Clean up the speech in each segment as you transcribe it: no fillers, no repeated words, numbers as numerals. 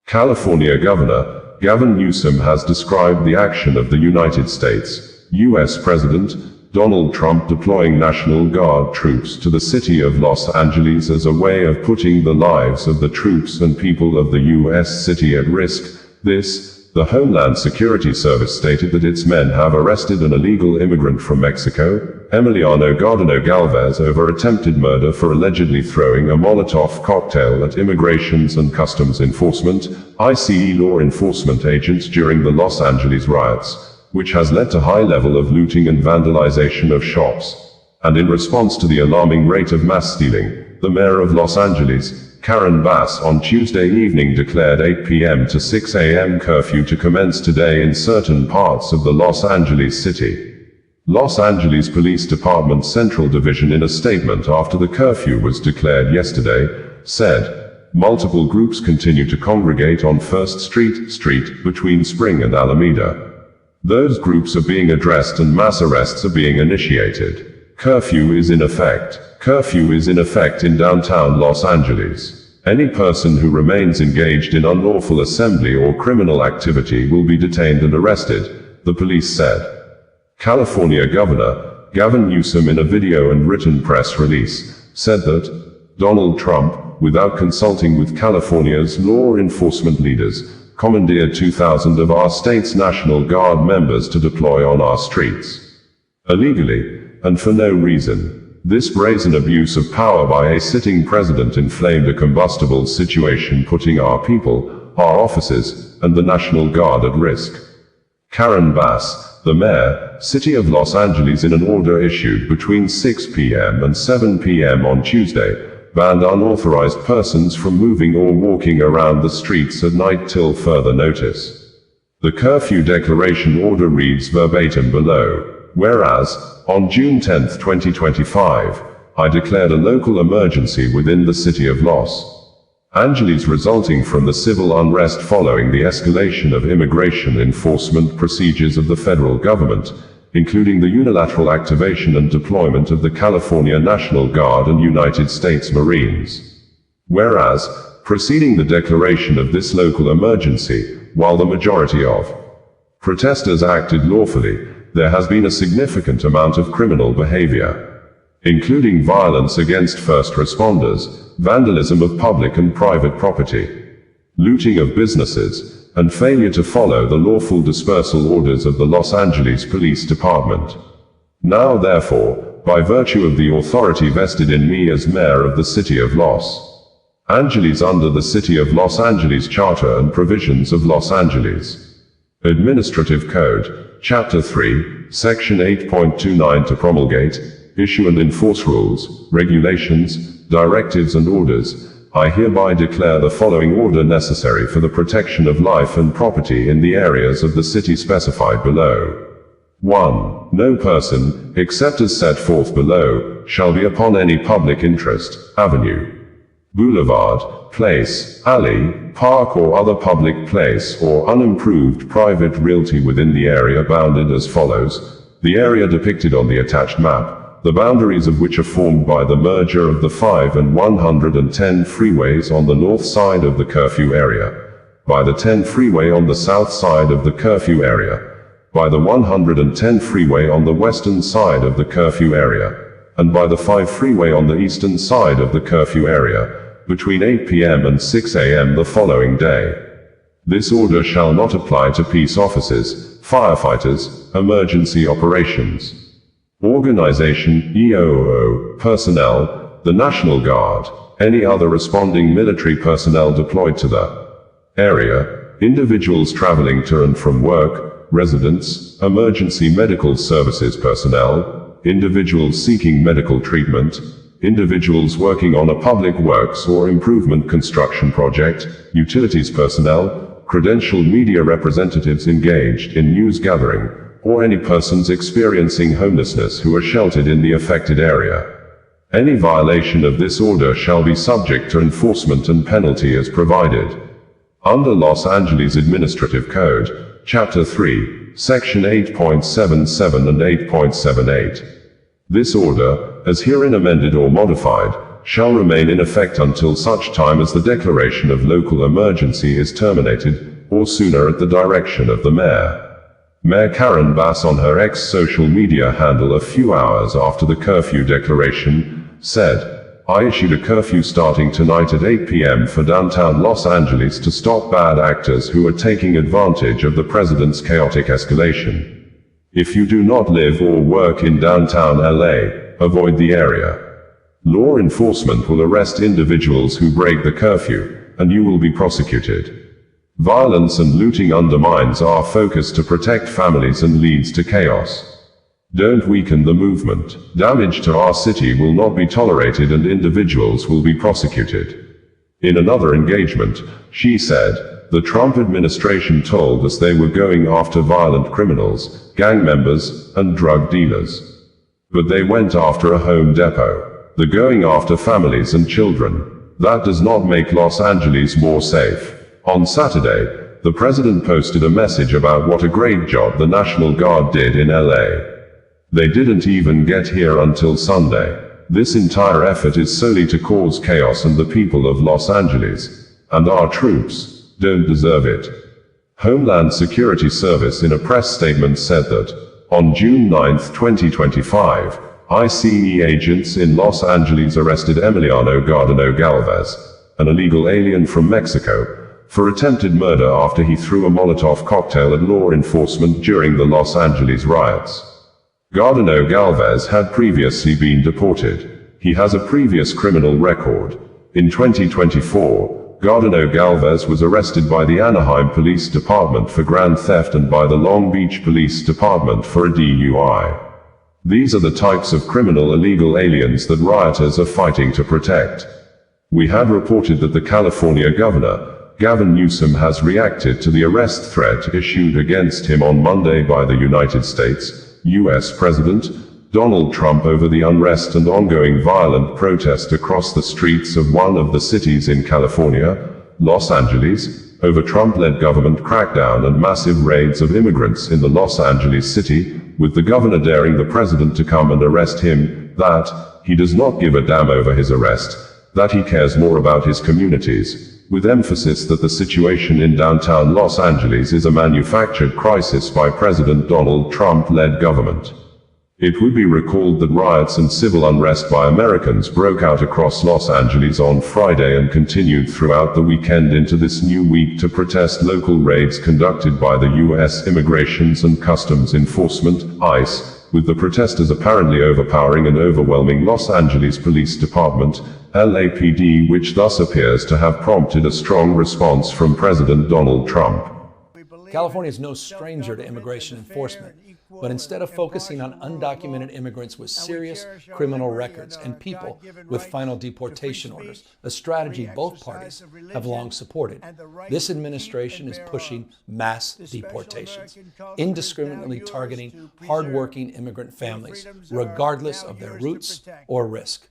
California Governor Gavin Newsom has described the action of the United States, U.S. President Donald Trump deploying National Guard troops to the city of Los Angeles as a way of putting the lives of the troops and people of the U.S. city at risk. The Homeland Security Service stated that its men have arrested an illegal immigrant from Mexico, Emiliano Garduno Galvez, over attempted murder for allegedly throwing a Molotov cocktail at Immigrations and Customs Enforcement, I.C.E. law enforcement agents during the Los Angeles riots, which has led to high level of looting and vandalization of shops. And in response to the alarming rate of mass stealing, the mayor of Los Angeles, Karen Bass, on Tuesday evening declared 8 p.m. to 6 a.m. curfew to commence today in certain parts of the Los Angeles city. Los Angeles Police Department Central Division, in a statement after the curfew was declared yesterday, said, multiple groups continue to congregate on First Street between Spring and Alameda. Those groups are being addressed and mass arrests are being initiated. Curfew is in effect. Curfew is in effect in downtown Los Angeles. Any person who remains engaged in unlawful assembly or criminal activity will be detained and arrested, the police said. California Governor Gavin Newsom, in a video and written press release, said that Donald Trump, without consulting with California's law enforcement leaders, commandeered 2,000 of our state's National Guard members to deploy on our streets. Illegally, and for no reason. This brazen abuse of power by a sitting president inflamed a combustible situation, putting our people, our officers, and the National Guard at risk. Karen Bass, the mayor, City of Los Angeles, in an order issued between 6 p.m. and 7 p.m. on Tuesday, banned unauthorized persons from moving or walking around the streets at night till further notice. The curfew declaration order reads verbatim below. Whereas, on June 10, 2025, I declared a local emergency within the city of Los Angeles resulting from the civil unrest following the escalation of immigration enforcement procedures of the federal government, including the unilateral activation and deployment of the California National Guard and United States Marines. Whereas, preceding the declaration of this local emergency, while the majority of protesters acted lawfully, there has been a significant amount of criminal behavior, including violence against first responders, vandalism of public and private property, looting of businesses, and failure to follow the lawful dispersal orders of the Los Angeles Police Department. Now therefore, by virtue of the authority vested in me as mayor of the city of Los Angeles under the City of Los Angeles Charter and provisions of Los Angeles Administrative Code, Chapter 3, Section 8.29, to promulgate, issue and enforce rules, regulations, directives and orders, I hereby declare the following order necessary for the protection of life and property in the areas of the city specified below. 1. No person, except as set forth below, shall be upon any public interest, avenue, boulevard, place, alley, park or other public place or unimproved private realty within the area bounded as follows. The area depicted on the attached map, the boundaries of which are formed by the merger of the 5 and 110 freeways on the north side of the curfew area, by the 10 freeway on the south side of the curfew area, by the 110 freeway on the western side of the curfew area, and by the 5 freeway on the eastern side of the curfew area, between 8 p.m. and 6 a.m. the following day. This order shall not apply to peace officers, firefighters, emergency operations, organization, EOO, personnel, the National Guard, any other responding military personnel deployed to the area, individuals traveling to and from work, residents, emergency medical services personnel, individuals seeking medical treatment, individuals working on a public works or improvement construction project, utilities personnel, credentialed media representatives engaged in news gathering, or any persons experiencing homelessness who are sheltered in the affected area. Any violation of this order shall be subject to enforcement and penalty as provided under Los Angeles Administrative Code, Chapter 3, Section 8.77 and 8.78. This order, as herein amended or modified, shall remain in effect until such time as the declaration of local emergency is terminated, or sooner at the direction of the mayor. Mayor Karen Bass on her ex social media handle a few hours after the curfew declaration, said, "I issued a curfew starting tonight at 8 p.m. for downtown Los Angeles to stop bad actors who are taking advantage of the president's chaotic escalation. If you do not live or work in downtown LA, avoid the area. Law enforcement will arrest individuals who break the curfew, and you will be prosecuted. Violence and looting undermines our focus to protect families and leads to chaos. Don't weaken the movement. Damage to our city will not be tolerated and individuals will be prosecuted." In another engagement, she said, "The Trump administration told us they were going after violent criminals, gang members, and drug dealers. But they went after a Home Depot. They're going after families and children. That does not make Los Angeles more safe." On Saturday, the president posted a message about what a great job the National Guard did in LA. "They didn't even get here until Sunday. This entire effort is solely to cause chaos, and the people of Los Angeles, and our troops, don't deserve it." Homeland Security Service in a press statement said that, on June 9, 2025, I.C.E. agents in Los Angeles arrested Emiliano Garduno Galvez, an illegal alien from Mexico, for attempted murder after he threw a Molotov cocktail at law enforcement during the Los Angeles riots. Garduno Galvez had previously been deported. He has a previous criminal record. In 2024, Garduno Galvez was arrested by the Anaheim Police Department for grand theft and by the Long Beach Police Department for a DUI. These are the types of criminal illegal aliens that rioters are fighting to protect. We had reported that the California governor, Gavin Newsom, has reacted to the arrest threat issued against him on Monday by the United States, U.S. President Donald Trump over the unrest and ongoing violent protest across the streets of one of the cities in California, Los Angeles, over Trump-led government crackdown and massive raids of immigrants in the Los Angeles city, with the governor daring the president to come and arrest him, that he does not give a damn over his arrest, that he cares more about his communities, with emphasis that the situation in downtown Los Angeles is a manufactured crisis by President Donald Trump-led government. It would be recalled that riots and civil unrest by Americans broke out across Los Angeles on Friday and continued throughout the weekend into this new week to protest local raids conducted by the U.S. Immigrations and Customs Enforcement, ICE, with the protesters apparently overpowering and overwhelming Los Angeles Police Department, LAPD, which thus appears to have prompted a strong response from President Donald Trump. California is no stranger to immigration enforcement, but instead of focusing on undocumented immigrants with serious criminal records and people with final deportation orders, a strategy both parties have long supported, this administration is pushing mass deportations, indiscriminately targeting hardworking immigrant families, regardless of their roots or risk.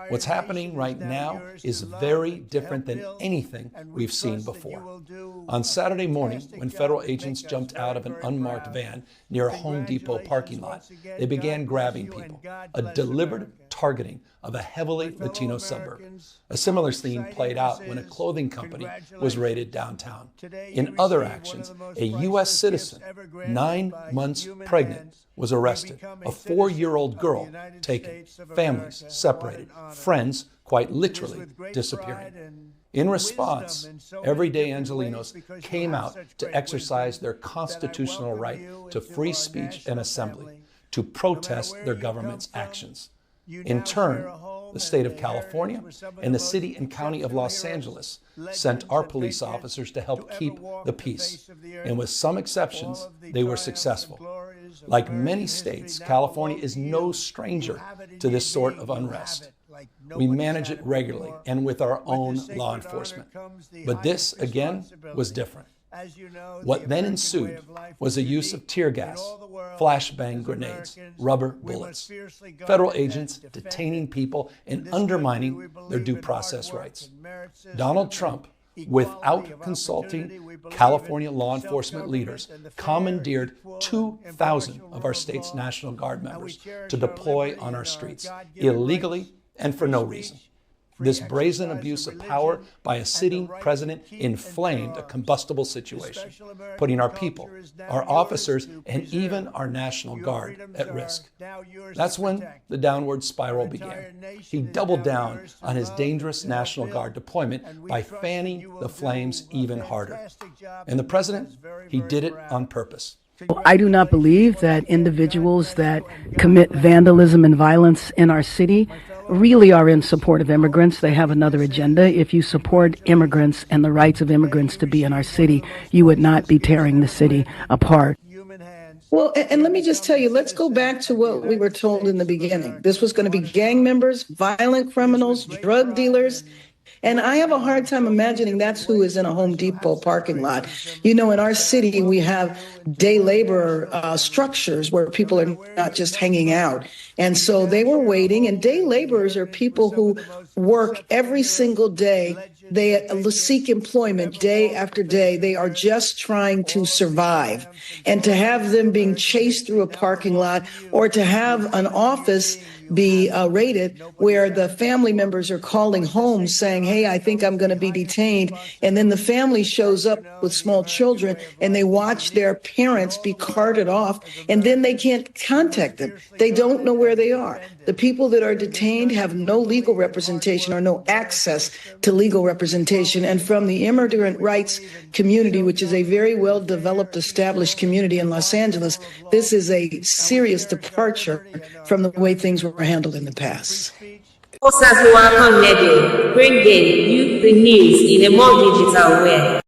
What's happening right now is very different than anything we've seen before. On Saturday morning, when federal agents jumped out of an unmarked van near a Home Depot parking lot, they began grabbing people, a deliberate targeting of a heavily Latino suburb. A similar scene played out when a clothing company was raided downtown. In other actions, a U.S. citizen, 9 months pregnant, was arrested, a 4-year-old girl taken, families separated, friends quite literally disappearing. In response, everyday Angelenos came out to exercise their constitutional right to free speech and assembly, to protest their government's actions. In turn, the state of California and the city and county of Los Angeles sent our police officers to help keep the peace. And with some exceptions, they were successful. Like many states, California is no stranger to this sort of unrest. We manage it regularly and with our own law enforcement. But this, again, was different. What then ensued was the use of tear gas, flashbang grenades, rubber bullets, federal agents detaining people and undermining their due process rights. Donald Trump, without consulting California law enforcement leaders, commandeered 2,000 of our state's National Guard members to deploy on our streets, illegally and for no reason. This brazen abuse of power by a sitting president inflamed a combustible situation, putting our people, our officers, and even our National Guard at risk. That's when the downward spiral began. He doubled down on his dangerous National Guard deployment by fanning the flames even harder. And the president, he did it on purpose. I do not believe that individuals that commit vandalism and violence in our city really are in support of immigrants. They have another agenda. If you support immigrants and the rights of immigrants to be in our city, you would not be tearing the city apart. Well, and let me just tell you, let's go back to what we were told in the beginning. This was going to be gang members, violent criminals, drug dealers. And I have a hard time imagining that's who is in a Home Depot parking lot. You know, in our city, we have day labor structures where people are not just hanging out. And so they were waiting. And day laborers are people who work every single day. They seek employment day after day. They are just trying to survive. And to have them being chased through a parking lot, or to have an office be raided where the family members are calling home saying, hey, I think I'm going to be detained. And then the family shows up with small children and they watch their parents be carted off, and then they can't contact them. They don't know where they are. The people that are detained have no legal representation or no access to legal representation. And from the immigrant rights community, which is a very well-developed, established community in Los Angeles, this is a serious departure from the way things were handled in the past. Forces Welcome Radio, bringing you the news in a more digital way.